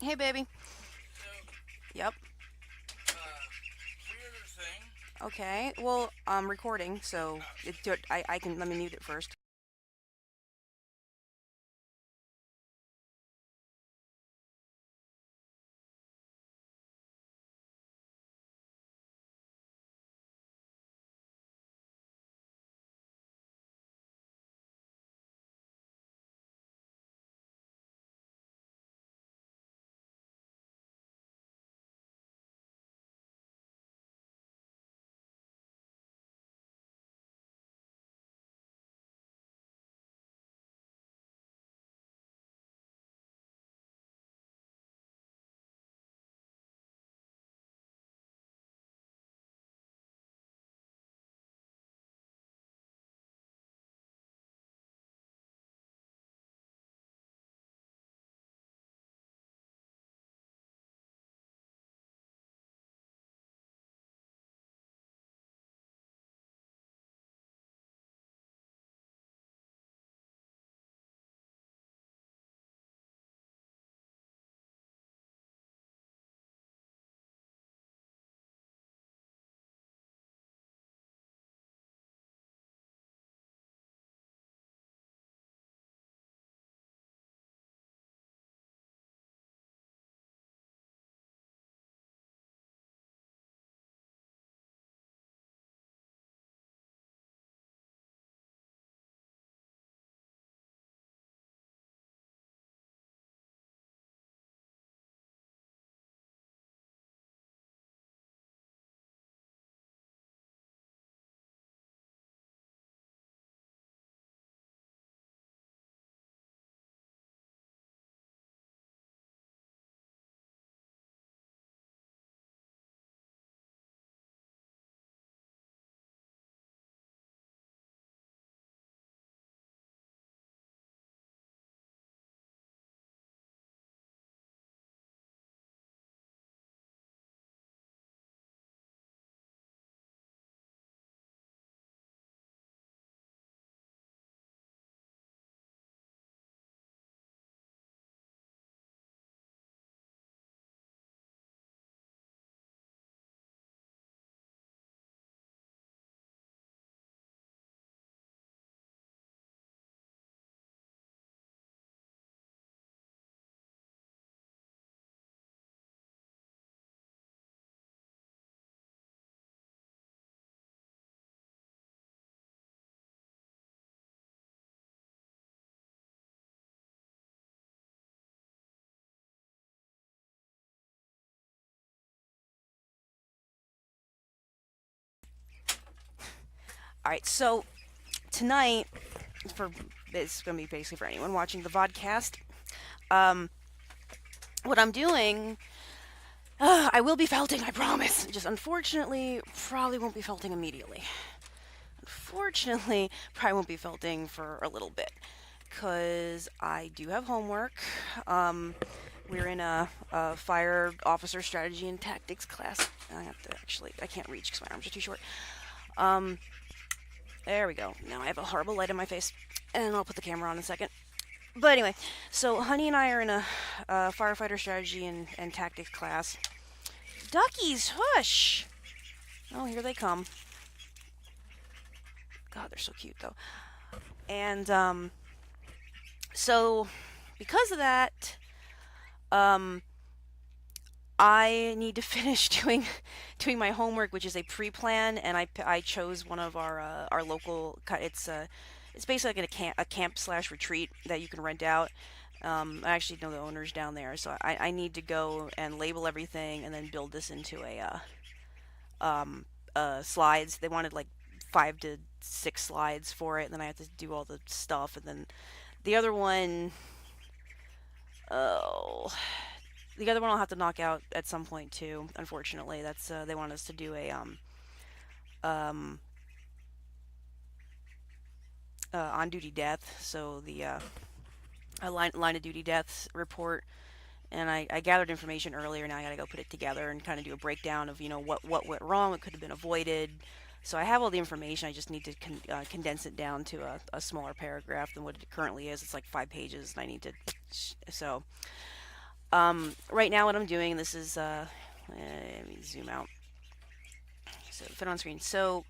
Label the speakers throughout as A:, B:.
A: Hey, baby. Yep. Okay. Well, I'm recording, so I can let me mute it first. All right. So tonight, for it's gonna be basically for anyone watching the vodcast. Um, what I'm doing, I will be felting. I promise. Just unfortunately, probably won't be felting immediately. Unfortunately, probably won't be felting for a little bit because I do have homework. Um, we're in a fire officer strategy and tactics class. I have to actually, I can't reach because my arms are too short. Um, there we go. Now I have a horrible light in my face, and I'll put the camera on in a second. But anyway, so Honey and I are in a firefighter strategy and tactics class. Duckies, hush! Oh, here they come. God, they're so cute though. And so because of that, um, I need to finish doing my homework, which is a pre-plan, and I chose one of our local. It's basically like a camp slash retreat that you can rent out. I actually know the owners down there, so I need to go and label everything and then build this into slides. They wanted like 5 to 6 slides for it, and then I have to do all the stuff, and then the other one, oh, the other one I'll have to knock out at some point too. Unfortunately, that's they want us to do a um on duty death, so the a line of duty deaths report, and I gathered information earlier. Now I got to go put it together and kind of do a breakdown of, what went wrong, what could have been avoided. So I have all the information. I just need to condense it down to a smaller paragraph than what it currently is. It's like 5 pages, and I need to. So right now, what I'm doing, this is let me zoom out. So fit on screen. So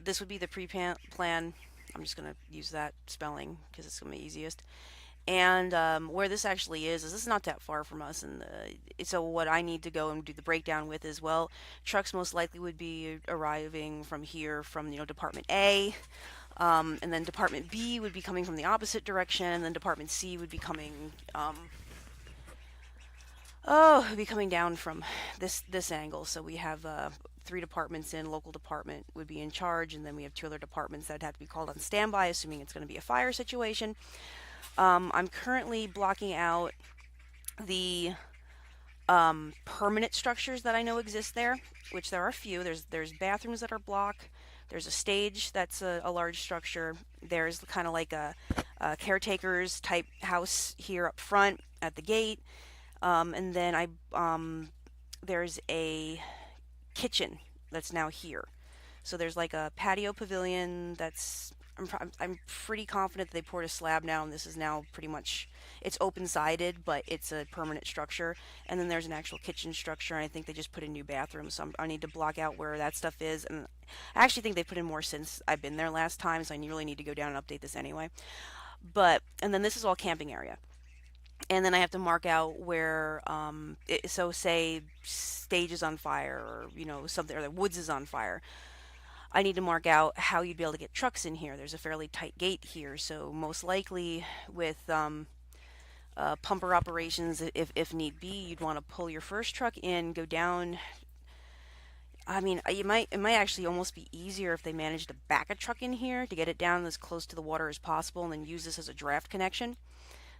A: this would be the pre-plan. I'm just gonna use that spelling because it's gonna be easiest. And where this actually is this is not that far from us. And so what I need to go and do the breakdown with is, well, trucks most likely would be arriving from here from Department A, and then Department B would be coming from the opposite direction, and then Department C would be coming would be coming down from this angle. So we have 3 departments in. Local department would be in charge, and then we have 2 other departments that have to be called on standby, assuming it's going to be a fire situation. I'm currently blocking out the permanent structures that I know exist there, which there are a few. There's bathrooms that are blocked. There's a stage that's a large structure. There's kind of like a caretaker's type house here up front at the gate, and then there's a kitchen that's now here. So there's like a patio pavilion that's I'm pretty confident that they poured a slab now, and this is now pretty much, it's open-sided, but it's a permanent structure. And then there's an actual kitchen structure, and I think they just put in new bathrooms, so I need to block out where that stuff is. And I actually think they put in more since I've been there last time, so I really need to go down and update this anyway. And then this is all camping area. And then I have to mark out where, so say stage is on fire, or something, or the woods is on fire. I need to mark out how you'd be able to get trucks in here. There's a fairly tight gate here, so most likely with pumper operations, if need be, you'd want to pull your first truck in, go down. I mean, it might actually almost be easier if they managed to back a truck in here to get it down as close to the water as possible, and then use this as a draft connection.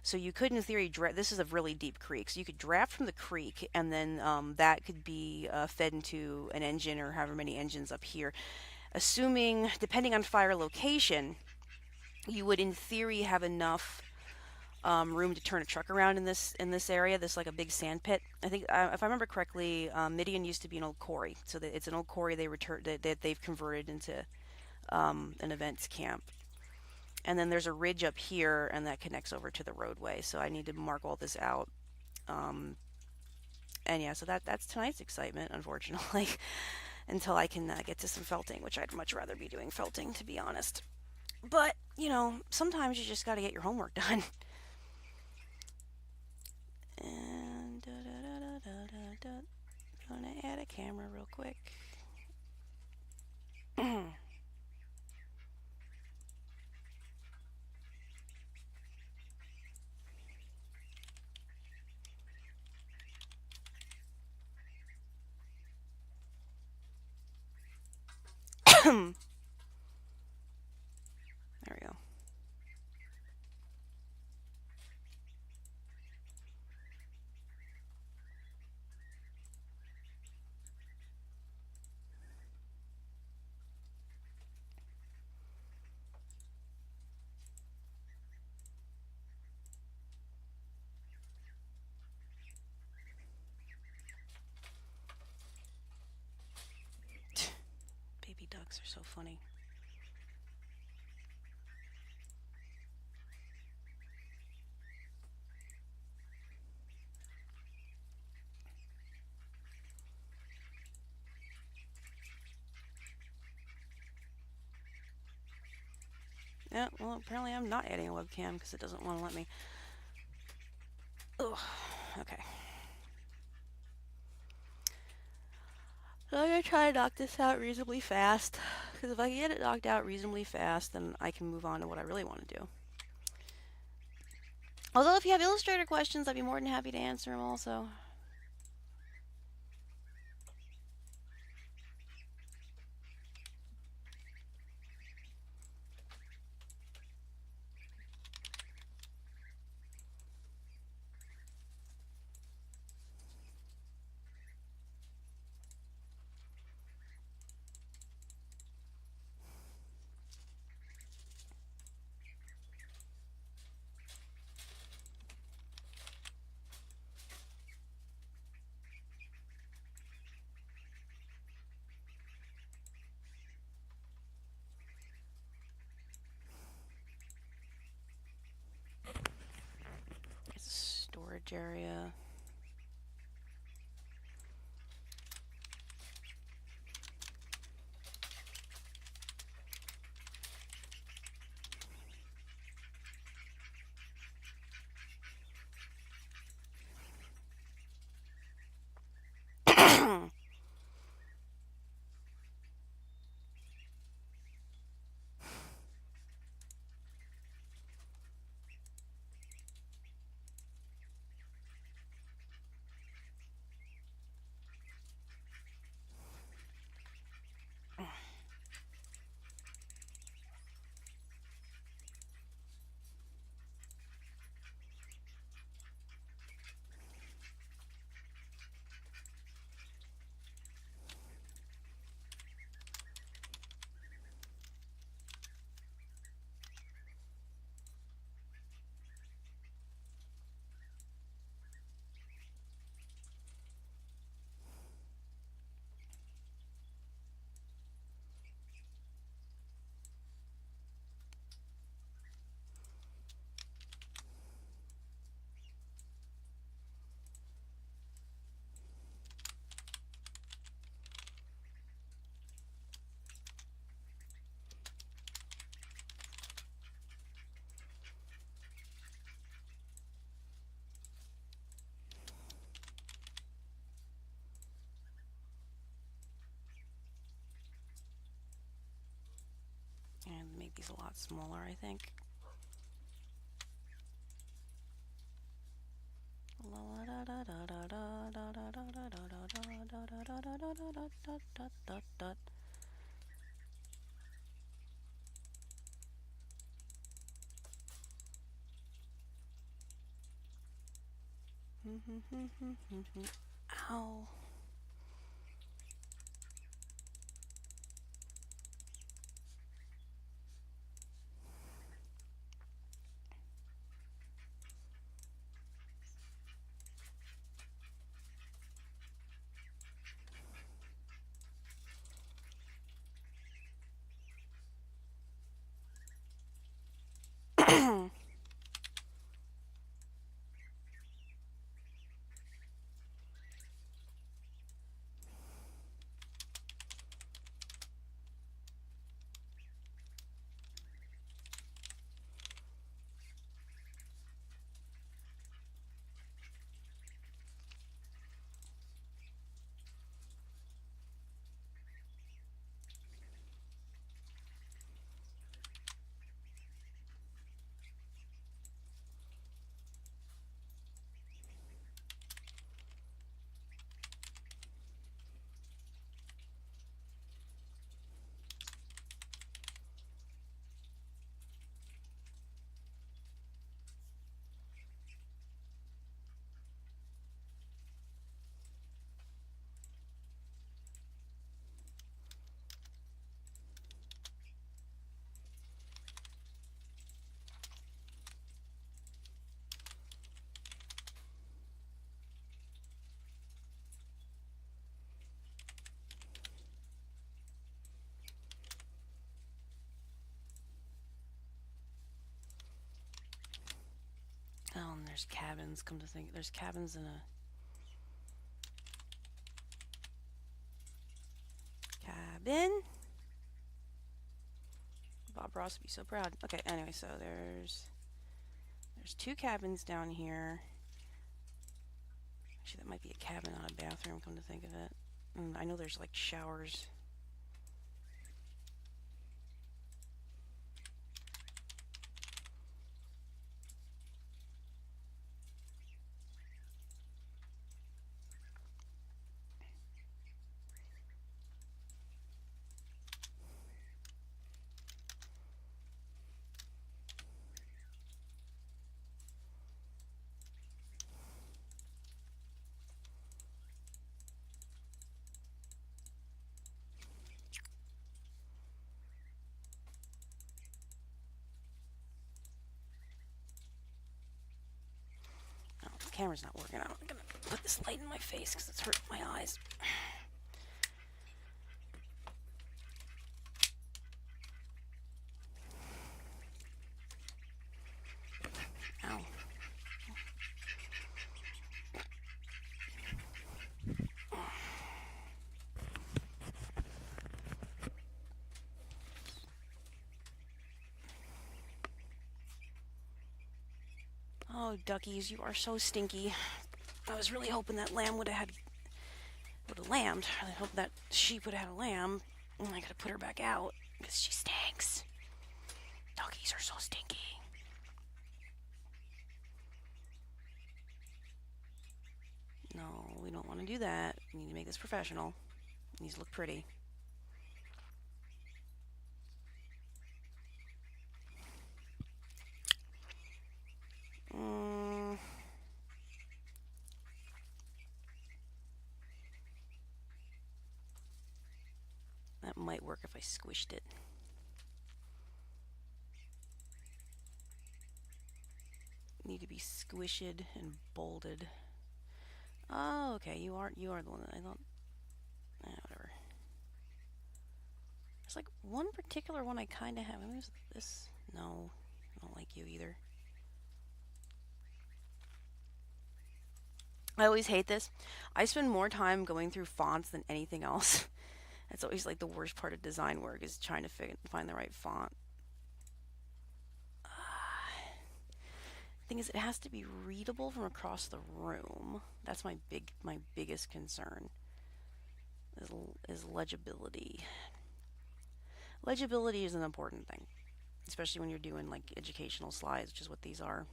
A: So you could, in theory, this is a really deep creek, so you could draft from the creek, and then that could be fed into an engine, or however many engines up here. Assuming, depending on fire location, you would in theory have enough room to turn a truck around in this area. This like a big sand pit. I think, if I remember correctly, Midian used to be an old quarry, so that it's an old quarry that they've converted into an events camp. And then there's a ridge up here, and that connects over to the roadway. So I need to mark all this out. And yeah, so that's tonight's excitement, unfortunately. Until I can get to some felting, which I'd much rather be doing felting, to be honest. But, sometimes you just got to get your homework done. And gonna add a camera real quick. There we go. Baby ducks are so funny. Yeah, well, apparently I'm not adding a webcam because it doesn't want to let me. Ugh, okay. So I'm going to try to knock this out reasonably fast, because if I can get it knocked out reasonably fast, then I can move on to what I really want to do. Although if you have Illustrator questions, I'd be more than happy to answer them also. storage area. And make these a lot smaller, I think. Ow. Oh, and there's cabins. Come to think, there's cabins in a cabin. Bob Ross would be so proud. Okay, anyway, so there's 2 cabins down here. Actually, that might be a cabin, not a bathroom. Come to think of it, I know there's like showers. Oh, the camera's not working. I'm gonna put this light in my face because it's hurting my eyes. Ow. Oh, duckies, you are so stinky. I was really hoping that lamb would have lambed. I really hoped that sheep would have had a lamb. And I gotta put her back out because she stinks. Doggies are so stinky. No, we don't want to do that. We need to make this professional. It needs to look pretty. That might work if I squished it. Need to be squished and bolded. Oh, okay. You are the one that I thought. Whatever. There's like one particular one I kind of have. I mean, this. No, I don't like you either. I always hate this. I spend more time going through fonts than anything else. That's always like the worst part of design work is trying to find the right font. Thing is, it has to be readable from across the room. That's my biggest concern. Is legibility. Legibility is an important thing, especially when you're doing like educational slides, which is what these are.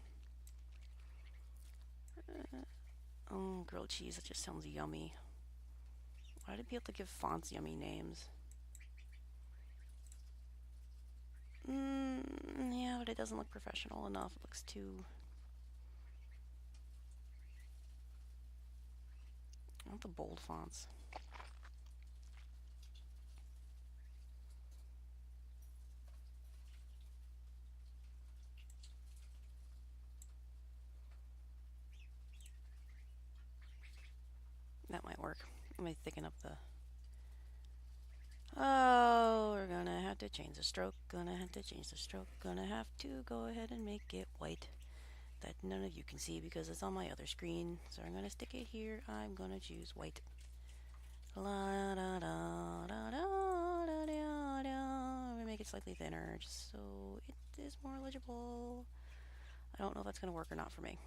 A: Oh, grilled cheese, that just sounds yummy. Why did people give fonts yummy names? Yeah, but it doesn't look professional enough. It looks too... I want the bold fonts. That might work. Let me thicken up the... Oh, we're gonna have to change the stroke. Gonna have to change the stroke. Gonna have to go ahead and make it white. That none of you can see because it's on my other screen. So I'm gonna stick it here. I'm gonna choose white. La da da da da da da da. I'm gonna make it slightly thinner just so it is more legible. I don't know if that's gonna work or not for me.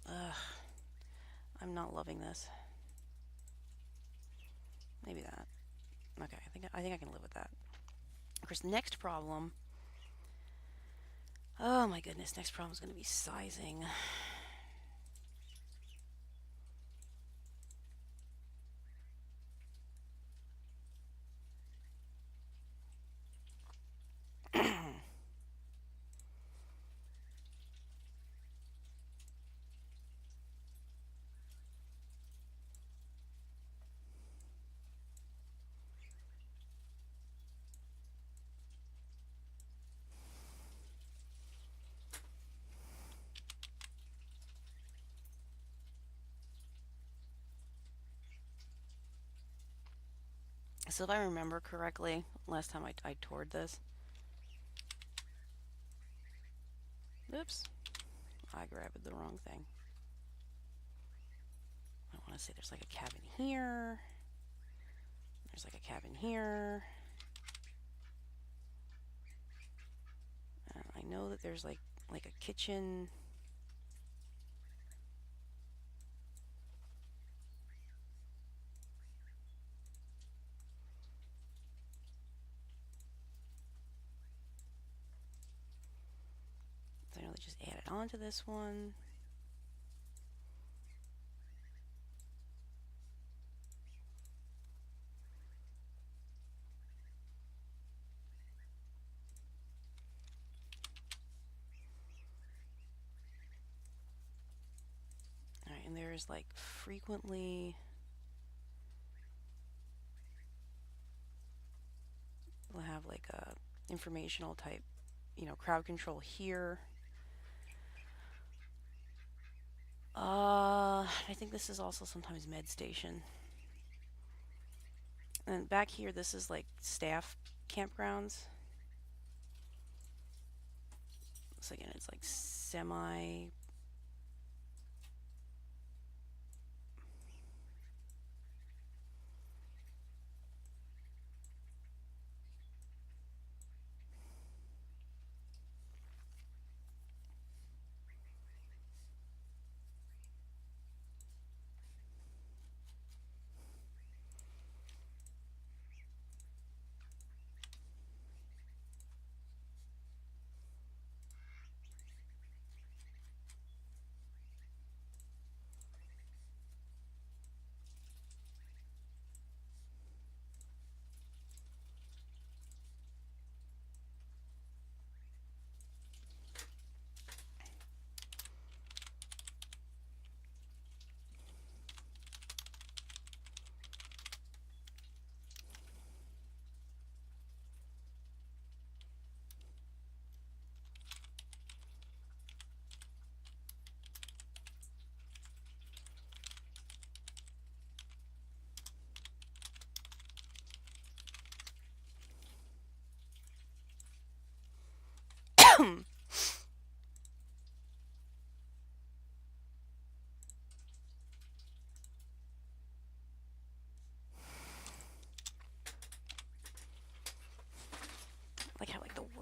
A: Ugh. I'm not loving this. Maybe that. Okay, I think I can live with that. Of course, next problem. Oh my goodness, next problem is going to be sizing. So if I remember correctly, last time I toured this. Oops. I grabbed the wrong thing. I want to say there's like a cabin here. There's like a cabin here. I know that there's like a kitchen. So I know they just added on to this one. Alright, and there's like frequently... We'll have like a informational type, crowd control here. I think this is also sometimes med station. And back here, this is like staff campgrounds. So again, it's like semi...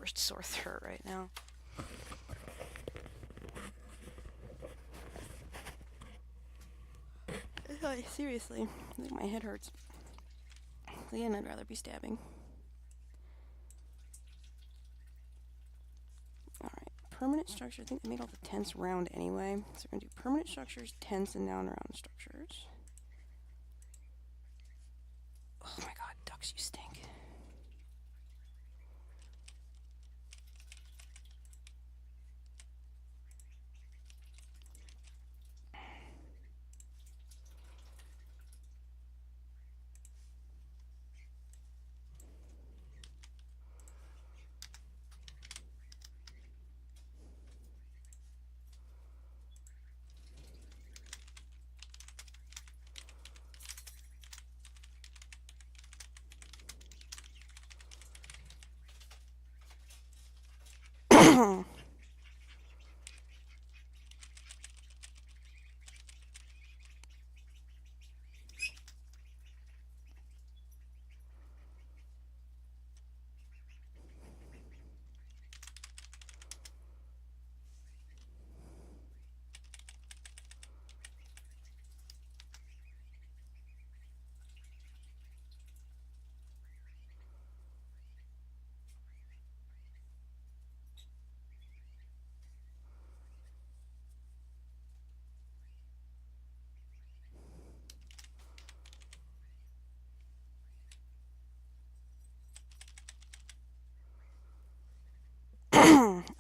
A: worst sore throat right now. Seriously, I think my head hurts. Again, I'd rather be stabbing. Alright, permanent structure. I think they made all the tents round anyway. So we're going to do permanent structures, tents, and now round structures. Oh my god, ducks, you stink.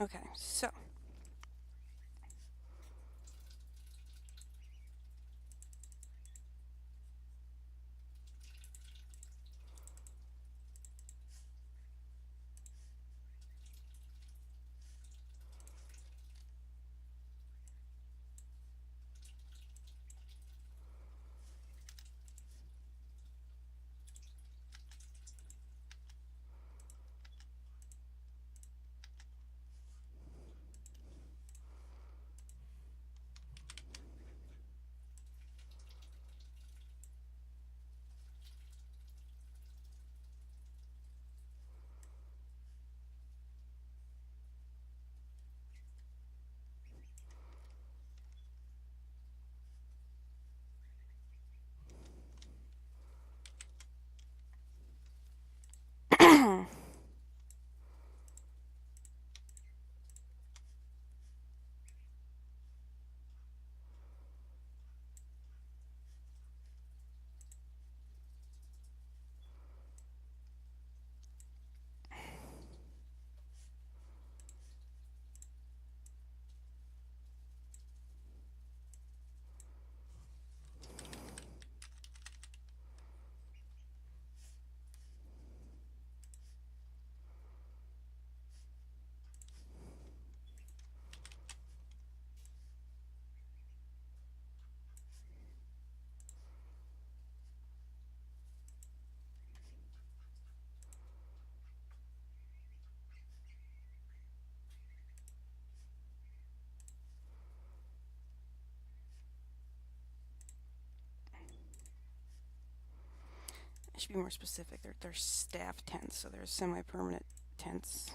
A: Okay, so. I should be more specific. They're staff tents, so they're semi-permanent tents.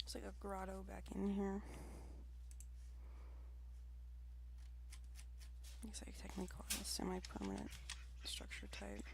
A: It's like a grotto back in here. I guess I technically call it a semi-permanent structure type.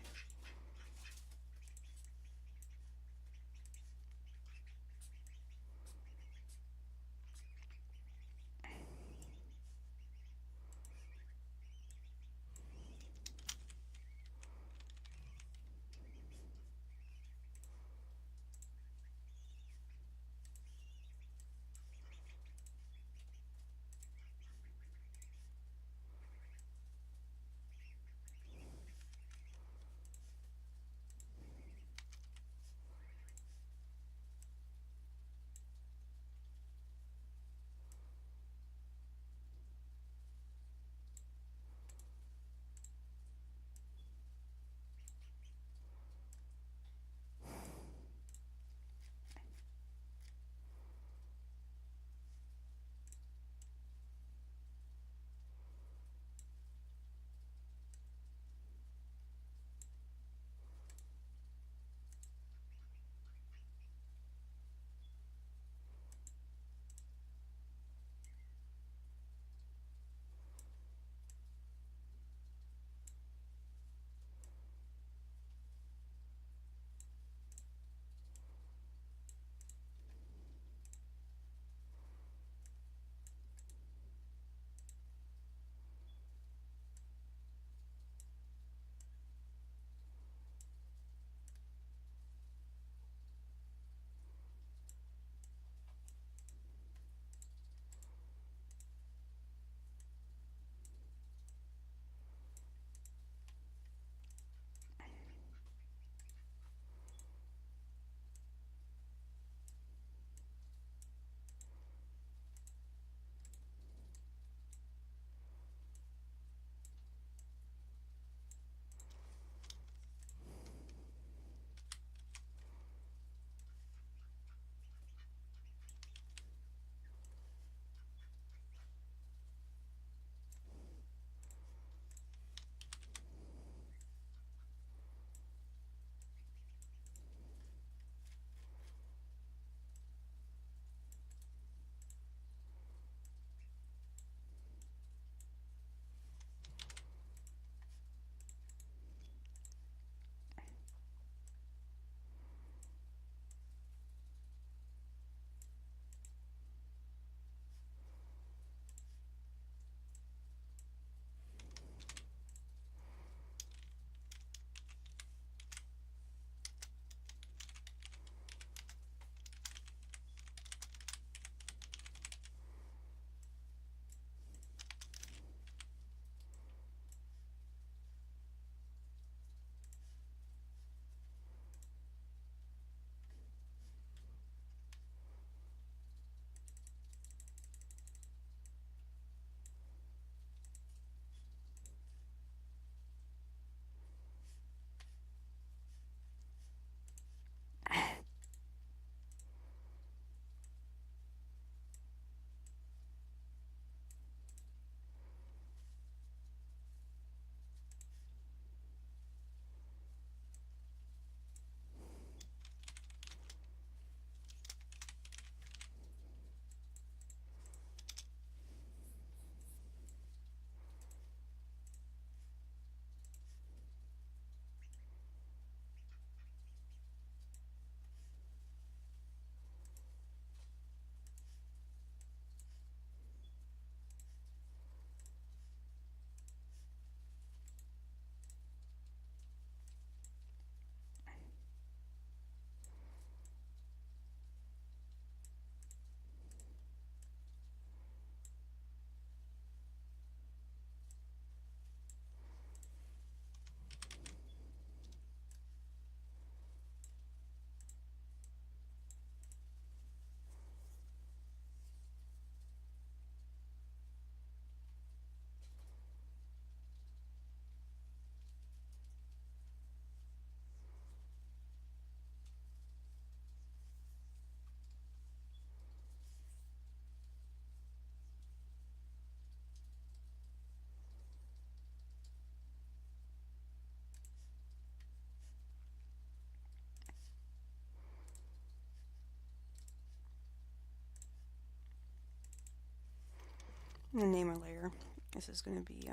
A: I'm gonna name our layer. This is gonna be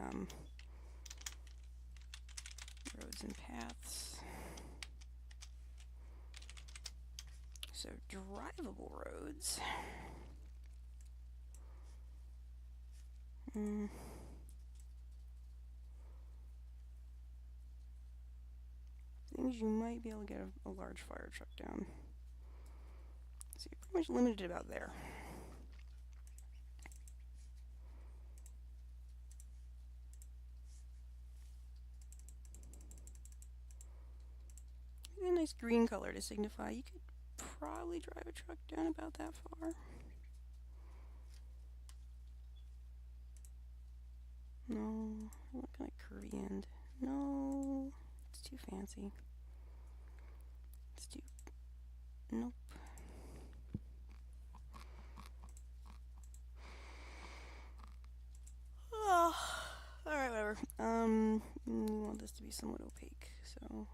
A: roads and paths. So drivable roads. Things you might be able to get a large fire truck down. So you're pretty much limited about there. A nice green color to signify you could probably drive a truck down about that far. No, I want kind of curvy end. No, it's too fancy. Let's do, nope. Oh, alright, whatever. We want this to be somewhat opaque, so.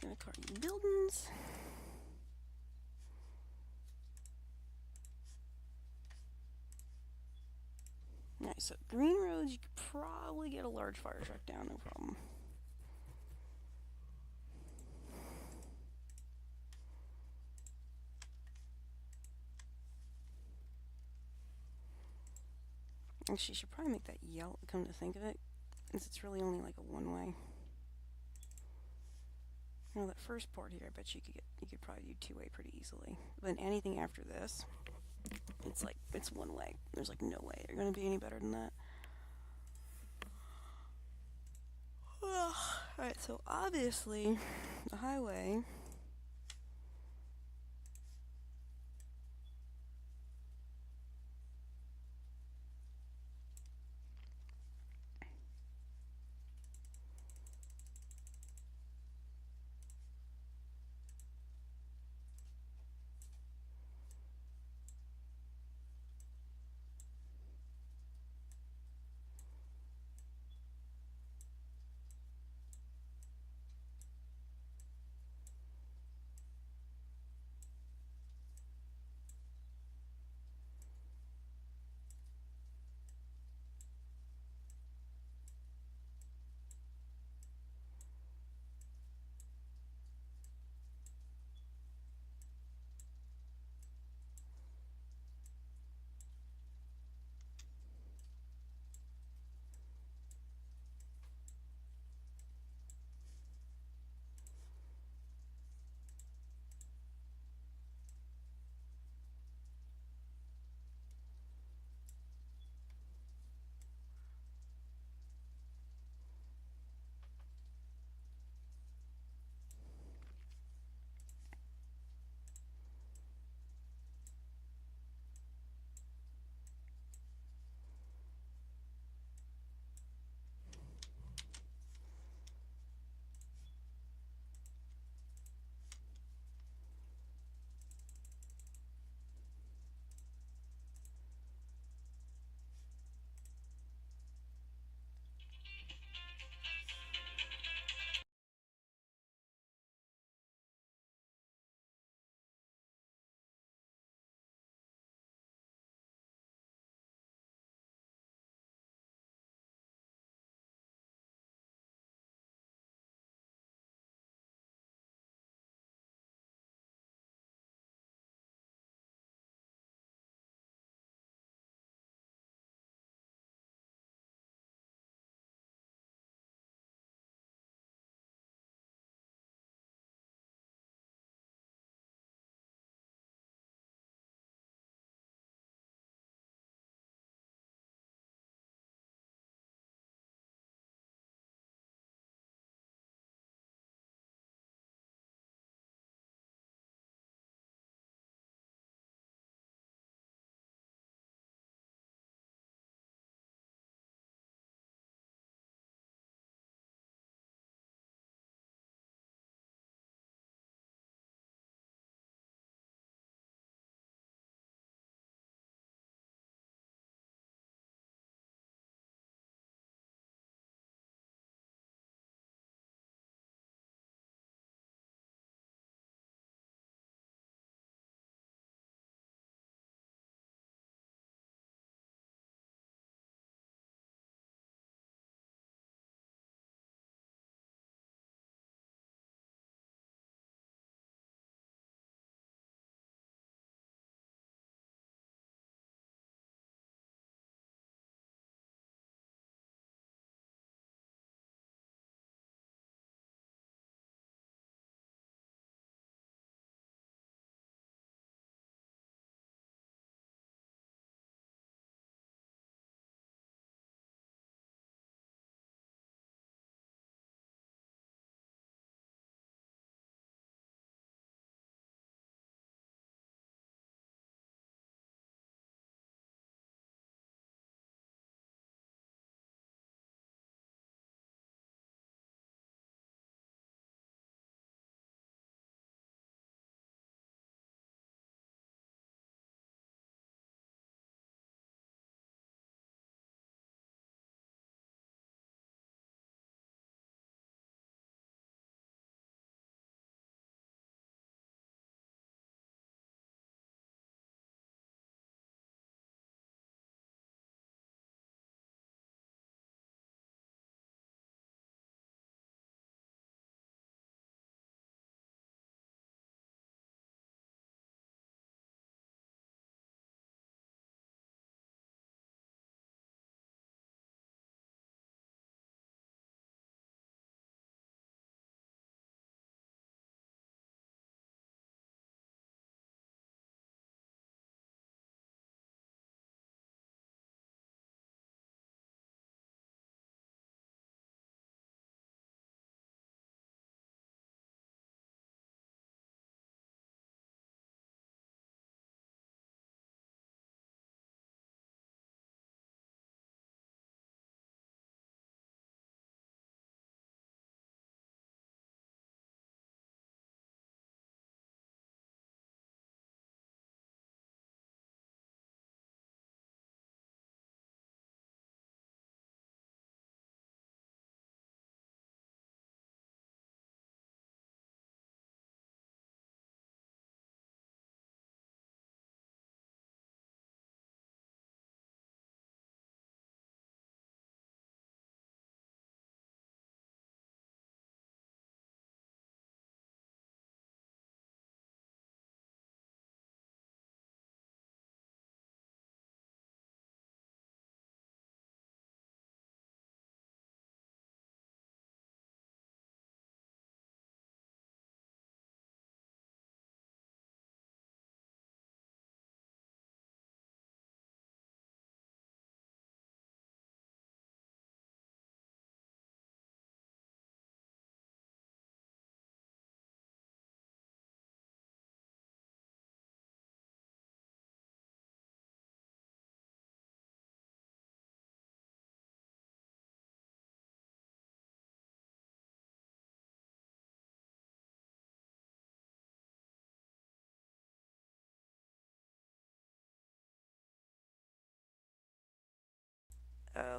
A: Gonna call you buildings. Alright, so green roads, you could probably get a large fire truck down, no problem. Actually, you should probably make that yellow, come to think of it, since it's really only like a one-way. Now that first part here, I bet you could probably do two-way pretty easily. But then anything after this, it's one way. There's like no way you're gonna be any better than that. Alright, so obviously the highway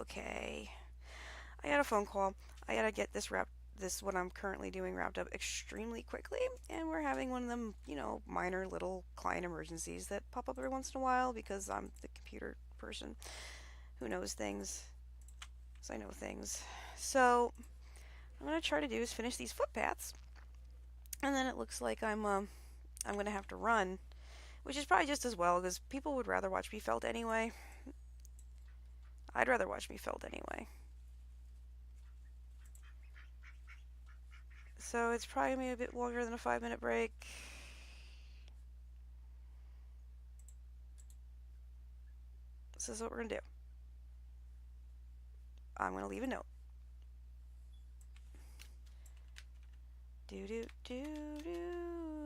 A: Okay. I got a phone call. I gotta get this what I'm currently doing wrapped up extremely quickly, and we're having one of them, minor little client emergencies that pop up every once in a while because I'm the computer person who knows things. So I know things. So what I'm gonna try to do is finish these footpaths, and then it looks like I'm gonna have to run, which is probably just as well because people would rather watch me felt anyway. I'd rather watch me felt anyway. So it's probably gonna be a bit longer than a 5-minute break. This is what we're gonna do. I'm gonna leave a note. Do do do do